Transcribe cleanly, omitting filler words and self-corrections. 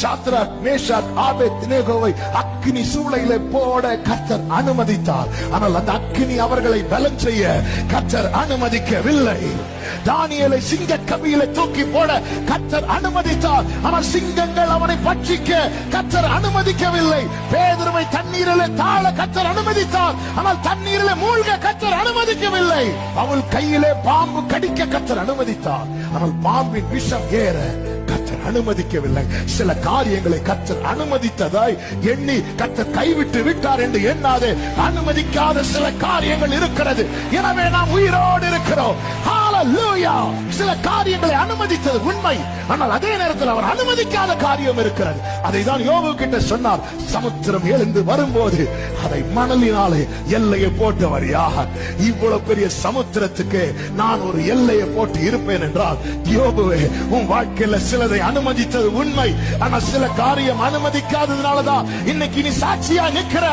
Shadrach Meshach ஆபேத்நேகோவை அக்கினி சூளையிலே போட கர்த்தர் அனுமதித்தார். ஆனால் அந்த அக்கினி அவர்களை பலம் செய்ய கர்த்தர் அனுமதிக்கவில்லை. தானியேலை சிங்க கபியிலே தூக்கி போட கர்த்தர் அனுமதித்தார். ஆனால் சிங்கங்கள் அவனை பட்சிக்க கர்த்தர் அனுமதிக்கவில்லை. பேதுருவை தண்ணீரிலே தாழ கர்த்தர் அனுமதித்தார். ஆனால் தண்ணீரிலே மூழ்க கர்த்தர் அனுமதிக்கவில்லை. அவள் கையிலே பாம்பு கடிக்க கர்த்தர் அனுமதித்தார். ஆனால் பாம்பின் விஷம் ஏற கர்த்தர் அனுமதிக்கவில்லை. சில காரியங்களை கர்த்தர் அனுமதித்ததாய் எண்ணி கர்த்தர் கைவிட்டு விட்டார் என்று எண்ணாதே. அனுமதிக்காத சில காரியங்கள் இருக்கிறது. எனவே நாம் உயிரோடு இருக்கிறோம். ஹalleluya. சில காரியங்களை அனுமதித்தது உண்மை. ஆனால் அதே நேரத்தில் அவர் அனுமதிக்காத காரியம் இருக்கிறது. அதை தான் யோபு கிட்ட சொன்னார். சமுத்திரம் எழுந்து வரும்போது அதை மணலினாலே எல்லையை போட்டவர் யார்? இவ்வளவு பெரிய சமுத்திரத்துக்கு நான் ஒரு எல்லையை போட்டு இருப்பேன் என்றால், யோபுவே, உன் வாழ்க்கையில சிலதை அனுமதித்தது உண்மை. ஆனா சில காரியம் அனுமதிக்காததுனாலதான் இன்னைக்கு நீ சாட்சியா நிக்கிற.